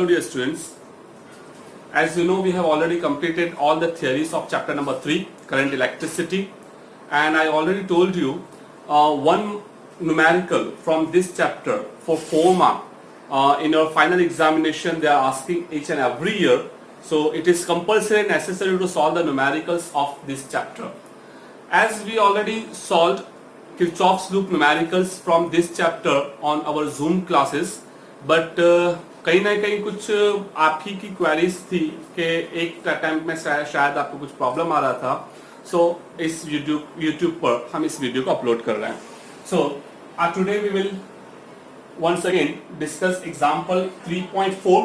dear students. As you know, we have already completed all the theories of chapter number 3, current electricity, and I already told you one numerical from this chapter for 4 mark. In your final examination, they are asking each and every year. So it is compulsory and necessary to solve the numericals of this chapter. As we already solved Kirchhoff's loop numericals from this chapter on our Zoom classes, but कहीं ना कहीं कुछ आप ही की queries थी कि एक attempt में शायद आपको कुछ प्रॉब्लम आ रहा था. सो इस यूट्यूब पर हम इस वीडियो को अपलोड कर रहे हैं. So today we will once again discuss example 3.4,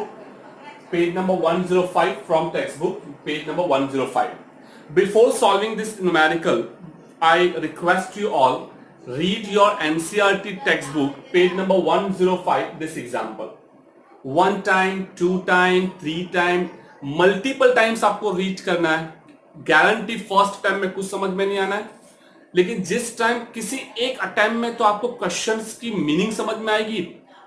page number 105 from textbook, page number 105. Before solving this numerical, I request you all read your NCERT textbook, page number 105, this example. 1 time, 2 time, 3 time, multiple times आपको read करना है. Guarantee first time में कुछ समझ में नहीं आना है, लेकिन जिस टाइम किसी एक अटेम्प्ट में तो आपको क्वेश्चंस की मीनिंग समझ में आएगी,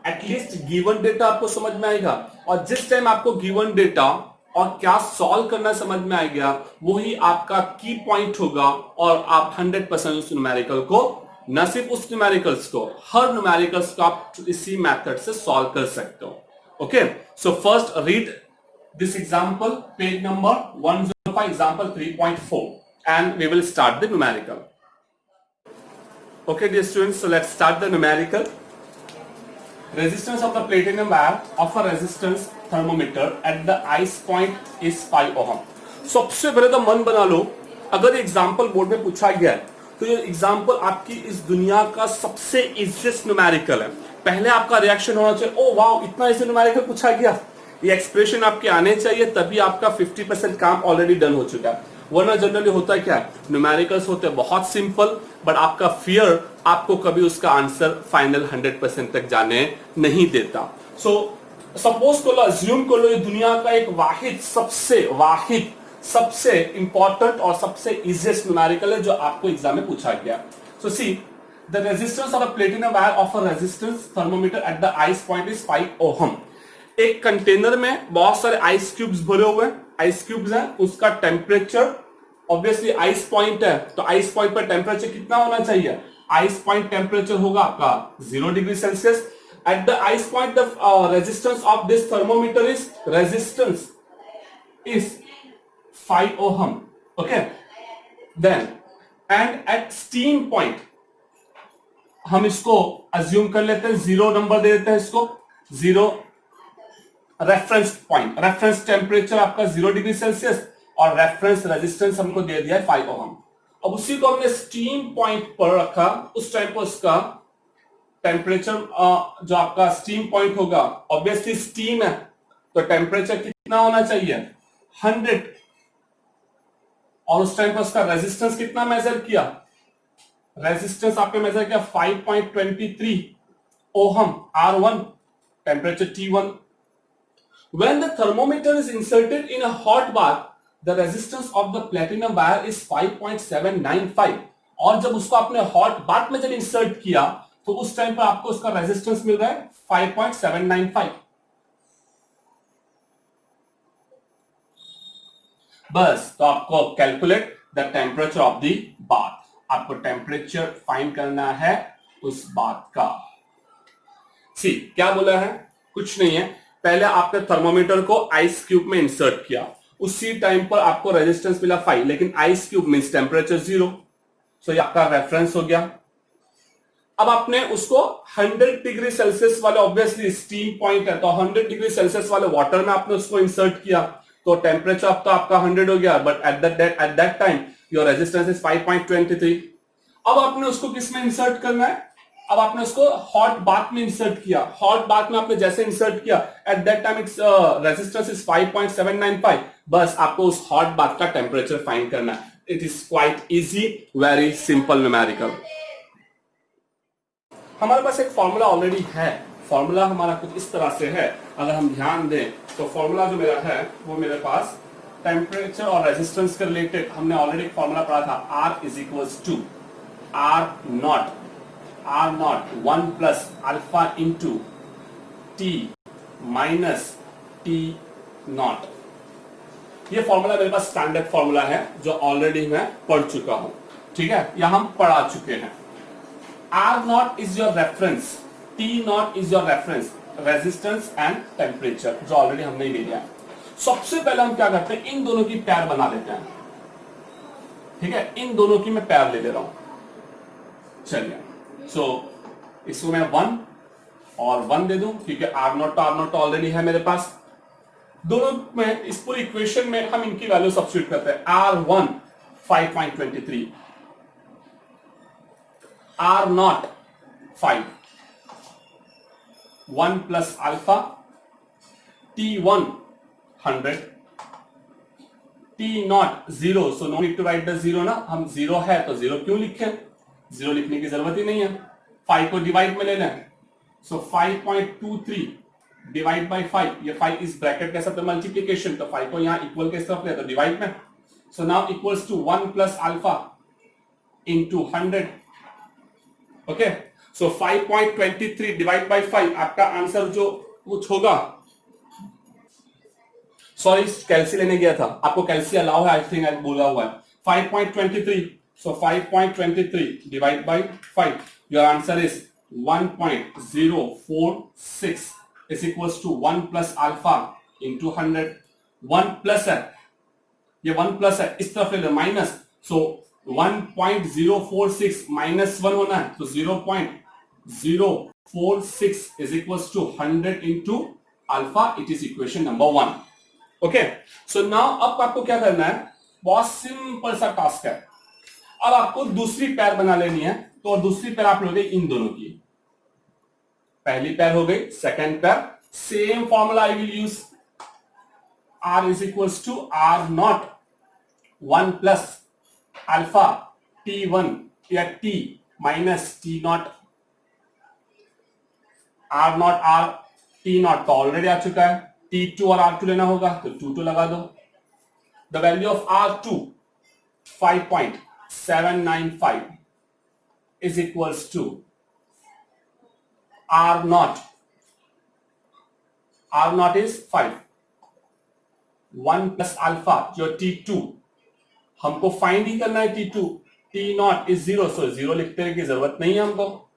एटलीस्ट गिवन डेटा आपको समझ में आएगा. और जिस टाइम आपको गिवन डेटा और क्या सॉल्व करना समझ में आएगा, वही आपका की पॉइंट होगा और आप 100% उस न्यूमेरिकल को, न सिर्फ उस न्यूमेरिकल्स को, हर न्यूमेरिकल्स को आप इसी मेथड से सॉल्व कर सकते हो. Okay, so first read this example, page number 105, example 3.4, and we will start the numerical. Okay, dear students, so let's start the numerical. Resistance of the platinum wire of a resistance thermometer at the ice point is 5 ohm. सबसे पहले तो मन बना लो, अगर example board में पूछा गया है तो ये एग्जाम्पल आपकी इस दुनिया का सबसे इजीएस्ट न्यूमेरिकल है. पहले आपका रिएक्शन होना चाहिए, ओ वाओ, इतना इजी न्यूमेरिकल पूछा गया. ये एक्सप्रेशन आपके आने चाहिए, तभी आपका 50% काम ऑलरेडी डन हो चुका है. वरना जनरली होता है क्या, न्यूमेरिकल्स होते हैं बहुत सिंपल, बट आपका फियर आपको कभी उसका आंसर फाइनल 100% तक जाने नहीं देता. सो सपोज को लो, अज्यूम को लो, ये दुनिया का एक वाहिद सबसे इंपॉर्टेंट और सबसे इजीएस्ट न्यूमेरिकल है जो आपको एग्जाम में पूछा गया. So see, the resistance of the platinum wire of a resistance thermometer at the ice point is 5 ohm. एक कंटेनर में बहुत सारे आइस क्यूब्स भरे हुए हैं, आइस क्यूब्स हैं, उसका टेम्परेचर ऑब्वियसली आइस पॉइंट है, तो आइस पॉइंट पर टेम्परेचर कितना होना चाहिए? आइस पॉइंट टेम्परेचर होगा आपका 0 degree Celsius. At the ice point the resistance of this thermometer is 5 ohm. Okay, then and at steam point हम इसको अज्यूम कर लेते हैं, 0 नंबर दे देते हैं इसको, 0 रेफरेंस पॉइंट, रेफरेंस टेम्परेचर आपका 0 डिग्री सेल्सियस और रेफरेंस रेजिस्टेंस हमको दे दिया है 5 ओहम. अब उसी को हमने स्टीम पॉइंट पर रखा, उस टाइम पर उसका टेम्परेचर जो आपका स्टीम पॉइंट होगा, ऑब्वियसली स्टीम है तो टेम्परेचर कितना होना चाहिए? 100. और उस टाइम पर उसका रेजिस्टेंस कितना मेजर किया? रेजिस्टेंस आपने मेजर किया 5.23 ohm, R1, temperature T1. When the thermometer is inserted in a hot bath, the resistance of the platinum wire is 5.795. और जब उसको आपने हॉट बाथ में जब इंसर्ट किया तो उस टाइम पर आपको उसका रेजिस्टेंस मिल रहा है 5.795. बस, तो आपको calculate the temperature of the bath. आपको टेम्परेचर फाइंड करना है उस बाथ का. सी, क्या बोला है? कुछ नहीं है, पहले आपने थर्मोमीटर को आइस क्यूब में इंसर्ट किया, उसी टाइम पर आपको रेजिस्टेंस मिला 5, लेकिन आइस क्यूब मींस टेम्परेचर 0, सो ये आपका रेफरेंस हो गया. अब आपने उसको 100 डिग्री सेल्सियस वाले, ऑब्वियसली स्टीम पॉइंट है तो 100 डिग्री सेल्सियस वाले वाटर में आपने उसको इंसर्ट किया, तो टेम्परेचर अब तो आपका 100 हो गया, but at that time your resistance is 5.23. अब आपने उसको किस में इंसर्ट करना है? अब आपने उसको हॉट बाथ में इंसर्ट किया. हॉट बाथ में आपने जैसे इंसर्ट किया, at that time its resistance is 5.795. बस आपको उस हॉट बाथ का टेम्परेचर फाइंड करना है. It is quite easy, very simple numerical. हमारे पास एक फॉर्मूला ऑलरेडी है. फॉर्मूला हमारा कुछ इस तरह से है, अगर हम ध्यान दें तो फॉर्मूला जो मेरा है वो मेरे पास टेम्परेचर और रेजिस्टेंस के रिलेटेड हमने ऑलरेडी एक फॉर्मूला पढ़ा था. R is equals to R0 1 plus alpha into T minus T naught. ये फॉर्मूला मेरे पास स्टैंडर्ड फॉर्मूला है जो ऑलरेडी मैं पढ़ चुका हूं, ठीक है, या हम पढ़ा चुके हैं। R naught is your reference, T naught is your reference, resistance and temperature, जो ऑलरेडी हमने ले लिया है। सबसे पहले हम क्या करते हैं, इन दोनों की पैर बना लेते हैं, ठीक है, इन दोनों की मैं पैर ले रहा हूं। चलिए, सो इसको मैं 1 और 1 दे दूं, क्योंकि आर नॉट ऑलरेडी है मेरे पास। दोनों में इस पूरी इक्वेशन में हम इनकी वैल्यू सब्स्टिट्यूट करते हैं। R1 5.23, R0 5, 1 plus alpha, T1 100, T0 0, so no need to write the 0 ना, हम 0 है तो 0 क्यों लिखें, 0 लिखने की जरूरत ही नहीं है। 5 को डिवाइड में ले लें, सो 5.23 डिवाइड बाय 5, ये 5 इस ब्रैकेट के साथ मल्टीप्लिकेशन, तो 5 को यहां इक्वल के तरफ ले तो डिवाइड में, so now equals to 1 plus alpha into 100, okay. So 5.23 divide by 5, आपका आंसर जो कुछ होगा, सॉरी कैल्सी लेने गया था, आपको कैल्सी अलाउ है, आई थिंक आई बोला हुआ है। 5.23, सो 5.23 divide by 5, your answer is 1.046 is equals to 1 plus alpha into 100. 1 plus है, ये 1 plus है, इस तरफ ले लो माइनस, सो 1.046 माइनस 1 होना है, तो 0.046 is equals to 100 into alpha. It is equation number 1. Okay, so now अब आपको क्या करना है, बहुत सिंपल सा टास्क है। अब आपको दूसरी पैर बना लेनी है, तो दूसरी पैर आप लोगे इन दोनों की, पहली पैर हो गई, सेकेंड पैर, same formula I will use, R is equals to R naught 1 plus alpha T1 या T minus T naught, R naught R T naught तो ऑलरेडी आ चुका है, T2 और R2 लेना होगा तो 2 लगा दो। The value of R2 5.795 is equals to R naught is 5, 1 plus alpha जो T2, हमको फाइंड ही करना है T2, T नॉट इज 0, सो 0 लिखने की जरूरत नहीं है हमको।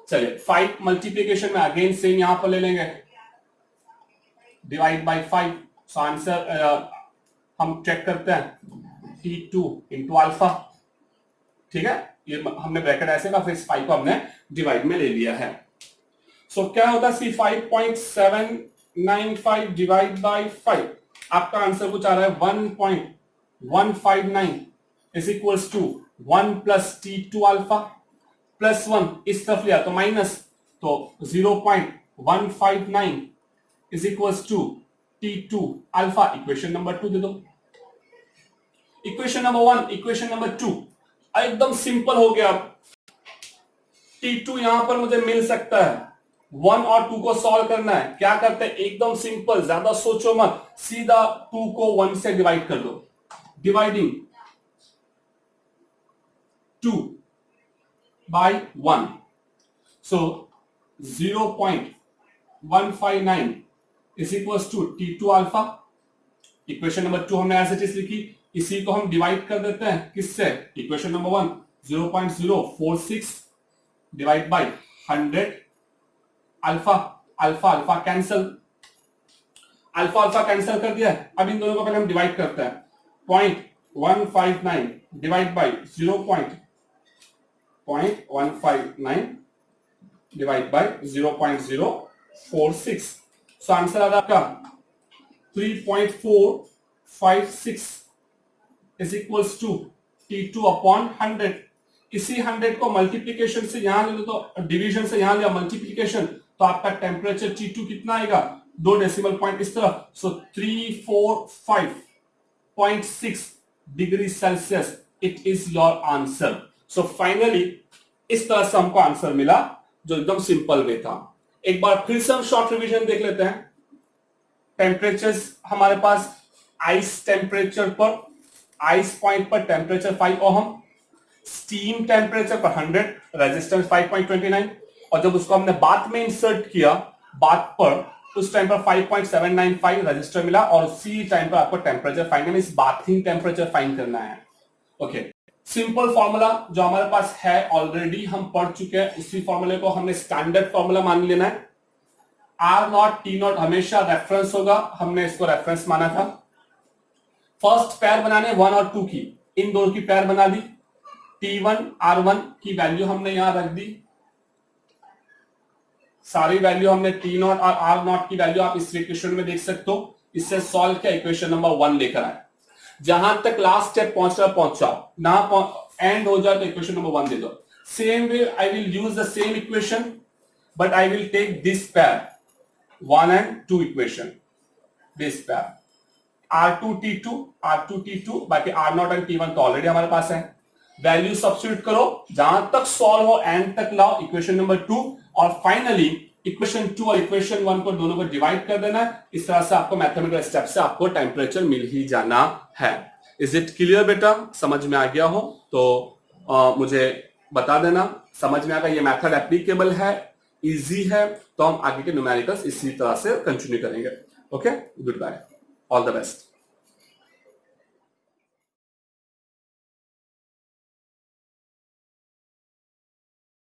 चलिए 5 मल्टीप्लीकेशन में अगेन सेम यहां पर ले लेंगे, डिवाइड बाय 5, सो आंसर हम चेक करते हैं T2 इंटू अल्फा, ठीक है, ये हमने ब्रैकेट ऐसे का, फिर 5 को हमने डिवाइड में ले लिया है। सो क्या होता है, 5.795 डिवाइड बाय 5, आपका आंसर कुछ आ रहा है 1.159 is equals to 1 plus T2 alpha plus 1, इस तरफ लिया तो माइनस, तो 0.159 is equals to T2 alpha. Equation number 2 दे दो, इक्वेशन नंबर 1, इक्वेशन नंबर 2, एकदम सिंपल हो गया। T2 यहां पर मुझे मिल सकता है, 1 और 2 को सॉल्व करना है, क्या करते हैं, एकदम सिंपल, ज्यादा सोचो मत, सीधा 2 को 1 से डिवाइड कर दो, dividing 2 by 1, so 0.159 is equals to T2 alpha. Equation number 2 हमने एज इट इज लिखी, इसी को हम डिवाइड कर देते हैं किससे, equation number 1 0.046 divide by 100, alpha alpha alpha cancel, alpha alpha cancel कर दिया। अब इन दोनों को पहले हम डिवाइड करते हैं, 0.159 divide by 0.159 divide by 0.046, so answer आ रहा आपका 3.456 is equals to T2 upon 100। इसी 100 को मल्टीप्लीकेशन से यहां ले लो, तो डिवीजन से यहां लिया मल्टीप्लीकेशन, तो आपका टेम्परेचर T2 कितना आएगा, 2 डेसिमल पॉइंट इस तरफ, सो 345.6 degree Celsius, it is your answer. So finally इस तरह से हमको आंसर मिला, जो एकदम सिंपल वे था। एक बार फिर से हम शॉर्ट रिवीजन देख लेते हैं। टेम्परेचर हमारे पास आइस टेम्परेचर पर, आइस पॉइंट पर टेम्परेचर 5 ओहम, स्टीम टेम्परेचर पर 100, रेजिस्टेंस 5.29, और जब उसको हमने बाथ में इंसर्ट किया, बाथ पर उस टाइम पर 5.795 रजिस्टर मिला और उसी टाइम पर आपको टेम्परेचर फाइंड करना, इस बाथिंग टेम्परेचर फाइंड करना है। ओके, सिंपल फॉर्मूला जो हमारे पास है ऑलरेडी हम पढ़ चुके हैं, उसी फॉर्मूले को हमने स्टैंडर्ड फॉर्मूला मान लेना है। आर नॉट टी नॉट हमेशा रेफरेंस होगा, हमने इसको रेफरेंस माना था। फर्स्ट पेयर बनाने 1 और 2 की, इन दोनों की पेयर बना दी। T1 R1 की वैल्यू हमने यहां रख दी, सारी वैल्यू हमने T0 और R0 की वैल्यू आप इस इक्वेशन में देख सकते हो। इससे सॉल्व किया, इक्वेशन नंबर 1 लेकर आए। जहां तक लास्ट स्टेप पहुंच जाओ ना, एंड हो जाए तो इक्वेशन नंबर 1 दे दो। Same way I will use the same equation, but I will take this pair 1 and 2 equation, this pair R2T2 R2T2, बाकी R0 and T1 तो ऑलरेडी हमारे पास है। वैल्यू सब्स्टिट्यूट करो, जहां तक सॉल्व हो एंड तक लाओ, इक्वेशन नंबर 2, और फाइनली इक्वेशन 2 और इक्वेशन 1 को दोनों को डिवाइड कर देना है। इस तरह से आपको मैथमेटिकल स्टेप से आपको टेम्परेचर मिल ही जाना है। इज इट क्लियर बेटा? समझ में आ गया हो तो मुझे बता देना। समझ में आएगा ये मेथड एप्लीकेबल है, इजी है, तो हम आगे के न्यूमेरिकल्स इसी तरह से कंटिन्यू करेंगे। Okay, good bye, all the best.